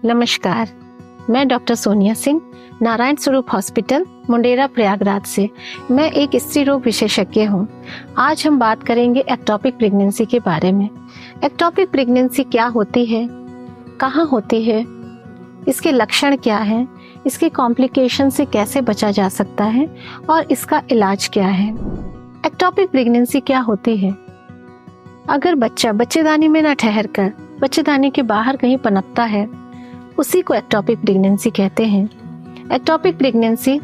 नमस्कार, मैं डॉक्टर सोनिया सिंह, नारायण स्वरूप हॉस्पिटल, मुंडेरा, प्रयागराज से। मैं एक स्त्री रोग विशेषज्ञ हूँ। आज हम बात करेंगे एक्टोपिक प्रेगनेंसी के बारे में। एक्टोपिक प्रेगनेंसी क्या होती है, कहाँ होती है, इसके लक्षण क्या हैं, इसके कॉम्प्लिकेशन से कैसे बचा जा सकता है और इसका इलाज क्या है। एक्टोपिक प्रेगनेंसी क्या होती है? अगर बच्चा बच्चेदानी में न ठहर कर बच्चेदानी के बाहर कहीं पनपता है, उसी को एक्टोपिक प्रेगनेंसी कहते हैं। एक्टोपिक प्रेगनेंसी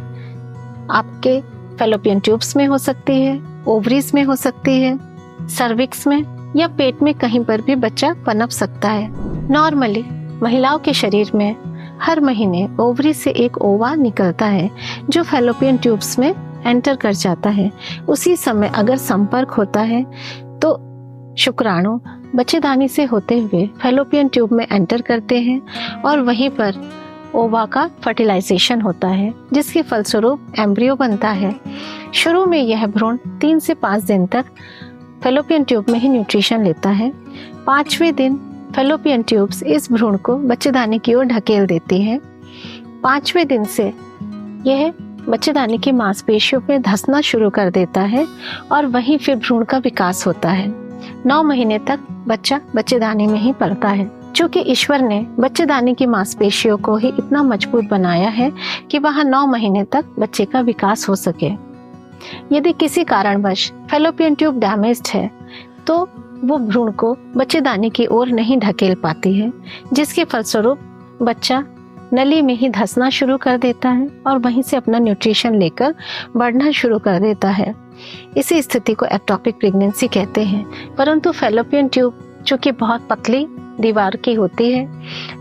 आपके फैलोपियन ट्यूब्स में हो सकती है, ओवरीज में हो सकती है, सर्विक्स में या पेट में कहीं पर भी बच्चा पनप सकता है। नॉर्मली महिलाओं के शरीर में हर महीने ओवरी से एक ओवा निकलता है जो फैलोपियन ट्यूब्स में एंटर कर जाता है। उसी समय अगर संपर्क होता है तो शुक्राणु बच्चेदानी से होते हुए फैलोपियन ट्यूब में एंटर करते हैं और वहीं पर ओवा का फर्टिलाइजेशन होता है, जिसके फलस्वरूप एम्ब्रियो बनता है। शुरू में यह भ्रूण 3 से 5 दिन तक फैलोपियन ट्यूब में ही न्यूट्रिशन लेता है। 5वें दिन फैलोपियन ट्यूब्स इस भ्रूण को बच्चेदानी की ओर ढकेल देती है। 5वें दिन से यह बच्चेदानी की मांसपेशियों में धंसना शुरू कर देता है और वहीं फिर भ्रूण का विकास होता है। 9 महीने तक बच्चा बच्चेदानी में ही पलता है। चूंकि ईश्वर ने बच्चेदानी की मांसपेशियों को ही इतना मजबूत बनाया है कि वहां 9 महीने तक बच्चे का विकास हो सके। यदि किसी कारणवश फैलोपियन ट्यूब डैमेज्ड है तो वो भ्रूण को बच्चेदानी की ओर नहीं ढकेल पाती है, जिसके फलस्वरूप बच्चा नली में ही धंसना शुरू कर देता है और वहीं से अपना न्यूट्रिशन लेकर बढ़ना शुरू कर देता है। इसी स्थिति को एक्टोपिक प्रेगनेंसी कहते हैं। परंतु फैलोपियन ट्यूब चूंकि बहुत पतली दीवार की होती है,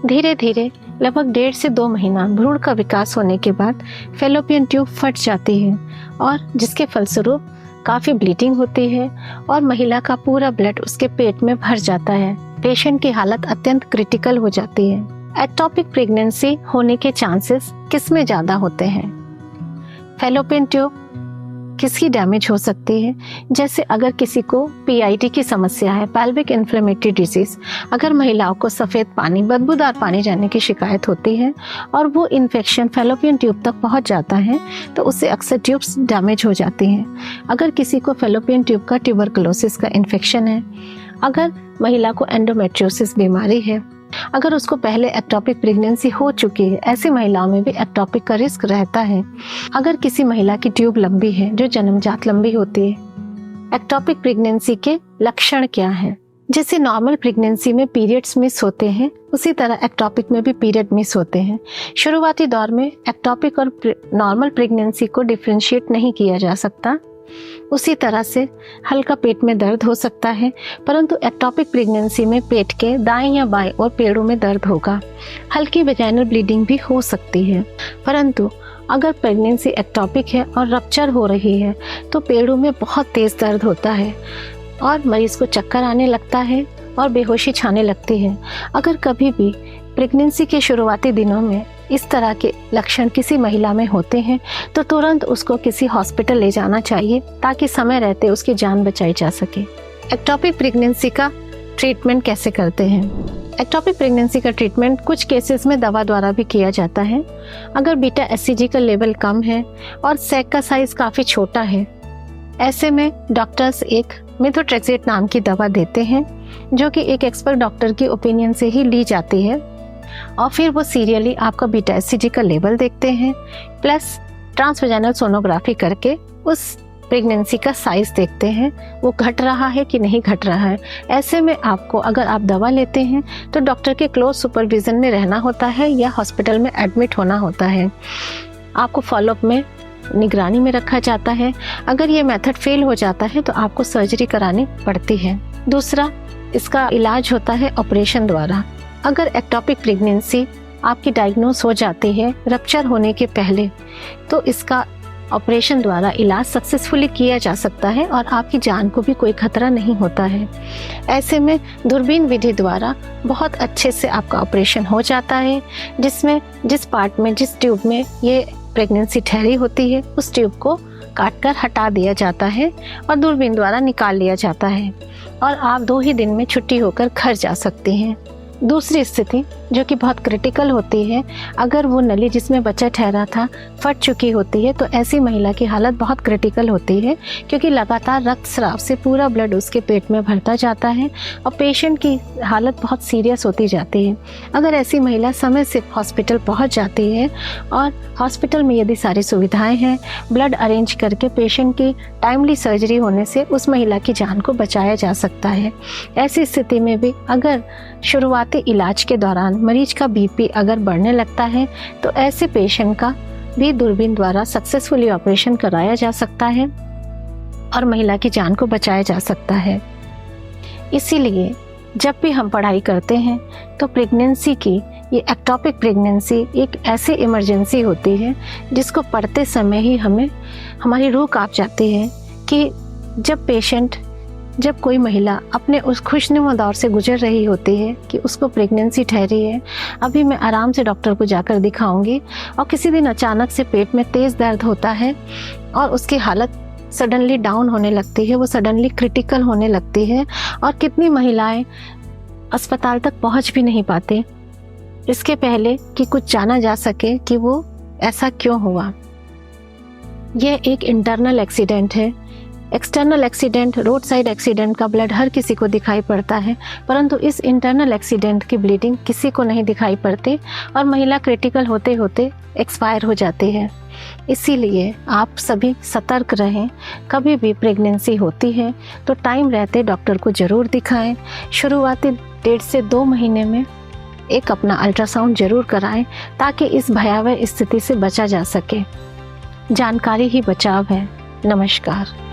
धीरे धीरे लगभग 1.5 से 2 महीना भ्रूण का विकास होने के बाद फैलोपियन ट्यूब फट जाती है और जिसके फलस्वरूप काफ़ी ब्लीडिंग होती है और महिला का पूरा ब्लड उसके पेट में भर जाता है। पेशेंट की हालत अत्यंत क्रिटिकल हो जाती है। एक्टोपिक प्रेगनेंसी होने के चांसेस किस में ज़्यादा होते हैं? फैलोपियन ट्यूब किसकी डैमेज हो सकती है? जैसे अगर किसी को PID की समस्या है, पेल्विक इन्फ्लेमेटरी डिजीज, अगर महिलाओं को सफ़ेद पानी, बदबूदार पानी जाने की शिकायत होती है और वो इन्फेक्शन फैलोपियन ट्यूब तक पहुंच जाता है तो उससे अक्सर ट्यूब्स डैमेज हो जाती हैं। अगर किसी को फैलोपियन ट्यूब का ट्यूबरकुलोसिस का इन्फेक्शन है, अगर महिला को एंडोमेट्रियोसिस बीमारी है, अगर उसको पहले एक्टोपिक प्रेगनेंसी हो चुकी है, ऐसी महिलाओं में भी एक्टोपिक का रिस्क रहता है। अगर किसी महिला की ट्यूब लंबी है, जो जन्मजात लंबी होती है। एक्टोपिक प्रेगनेंसी के लक्षण क्या हैं? जैसे नॉर्मल प्रेगनेंसी में पीरियड्स मिस होते हैं, उसी तरह एक्टोपिक में भी पीरियड मिस होते हैं। शुरुआती दौर में एक्टोपिक और नॉर्मल प्रेगनेंसी को डिफ्रेंशिएट नहीं किया जा सकता। उसी तरह से हल्का पेट में दर्द हो सकता है, परंतु एक्टोपिक प्रेगनेंसी में पेट के दाएं या बाएं और पेड़ों में दर्द होगा। हल्की वेजाइनल ब्लीडिंग भी हो सकती है। परंतु अगर प्रेगनेंसी एक्टोपिक है और रप्चर हो रही है तो पेड़ों में बहुत तेज दर्द होता है और मरीज को चक्कर आने लगता है और बेहोशी छाने लगती है। अगर कभी भी प्रेगनेंसी के शुरुआती दिनों में इस तरह के लक्षण किसी महिला में होते हैं तो तुरंत उसको किसी हॉस्पिटल ले जाना चाहिए ताकि समय रहते उसकी जान बचाई जा सके। एक्टोपिक प्रेगनेंसी का ट्रीटमेंट कैसे करते हैं? एक्टोपिक प्रेगनेंसी का ट्रीटमेंट कुछ केसेस में दवा द्वारा भी किया जाता है। अगर बीटा HCG का लेवल कम है और सैक का साइज काफ़ी छोटा है, ऐसे में डॉक्टर्स एक मेथोट्रेक्सेट नाम की दवा देते हैं जो कि एक एक्सपर्ट डॉक्टर की ओपिनियन से ही ली जाती है और फिर वो सीरियली आपका बीटा HCG का लेवल देखते हैं, प्लस ट्रांसवेजाइनल सोनोग्राफी करके उस प्रेगनेंसी का साइज देखते हैं, वो घट रहा है कि नहीं घट रहा है। ऐसे में आपको, अगर आप दवा लेते हैं तो डॉक्टर के क्लोज सुपरविजन में रहना होता है या हॉस्पिटल में एडमिट होना होता है। आपको फॉलोअप में निगरानी में रखा जाता है। अगर ये मेथड फेल हो जाता है तो आपको सर्जरी करानी पड़ती है। दूसरा, इसका इलाज होता है ऑपरेशन द्वारा। अगर एक्टोपिक प्रेगनेंसी आपकी डायग्नोस हो जाती है रप्चर होने के पहले, तो इसका ऑपरेशन द्वारा इलाज सक्सेसफुली किया जा सकता है और आपकी जान को भी कोई खतरा नहीं होता है। ऐसे में दूरबीन विधि द्वारा बहुत अच्छे से आपका ऑपरेशन हो जाता है, जिसमें जिस पार्ट में, जिस ट्यूब में ये प्रेगनेंसी ठहरी होती है, उस ट्यूब को काटकर हटा दिया जाता है और दूरबीन द्वारा निकाल लिया जाता है और आप 2 ही दिन में छुट्टी होकर घर जा सकती हैं। दूसरी स्थिति, जो कि बहुत क्रिटिकल होती है। अगर वो नली जिसमें बच्चा ठहरा था फट चुकी होती है तो ऐसी महिला की हालत बहुत क्रिटिकल होती है, क्योंकि लगातार रक्तस्राव से पूरा ब्लड उसके पेट में भरता जाता है और पेशेंट की हालत बहुत सीरियस होती जाती है। अगर ऐसी महिला समय से हॉस्पिटल पहुंच जाती है और हॉस्पिटल में यदि सारी सुविधाएं हैं, ब्लड अरेंज करके पेशेंट की टाइमली सर्जरी होने से उस महिला की जान को बचाया जा सकता है। ऐसी स्थिति में भी अगर शुरुआती इलाज के दौरान मरीज का बीपी अगर बढ़ने लगता है तो ऐसे पेशेंट का भी दूरबीन द्वारा सक्सेसफुली ऑपरेशन कराया जा सकता है और महिला की जान को बचाया जा सकता है। इसीलिए जब भी हम पढ़ाई करते हैं तो प्रेगनेंसी की, ये एक्टोपिक प्रेगनेंसी एक ऐसी इमरजेंसी होती है जिसको पढ़ते समय ही हमें हमारी रूह कांप जाती है कि जब कोई महिला अपने उस खुशनुमा दौर से गुजर रही होती है कि उसको प्रेगनेंसी ठहरी है, अभी मैं आराम से डॉक्टर को जाकर दिखाऊंगी, और किसी दिन अचानक से पेट में तेज़ दर्द होता है और उसकी हालत सडनली डाउन होने लगती है, वो सडनली क्रिटिकल होने लगती है और कितनी महिलाएं अस्पताल तक पहुंच भी नहीं पाते इसके पहले कि कुछ जाना जा सके कि वो ऐसा क्यों हुआ। यह एक इंटरनल एक्सीडेंट है। External accident, road side accident का ब्लड हर किसी को दिखाई पड़ता है, परंतु इस इंटरनल एक्सीडेंट की ब्लीडिंग किसी को नहीं दिखाई पड़ती और महिला क्रिटिकल होते होते एक्सपायर हो जाती है। इसीलिए आप सभी सतर्क रहें। कभी भी प्रेगनेंसी होती है तो टाइम रहते डॉक्टर को ज़रूर दिखाएं। शुरुआती 1.5 से 2 महीने में एक अपना अल्ट्रासाउंड ज़रूर कराएं ताकि इस भयावह स्थिति से बचा जा सके। जानकारी ही बचाव है। नमस्कार।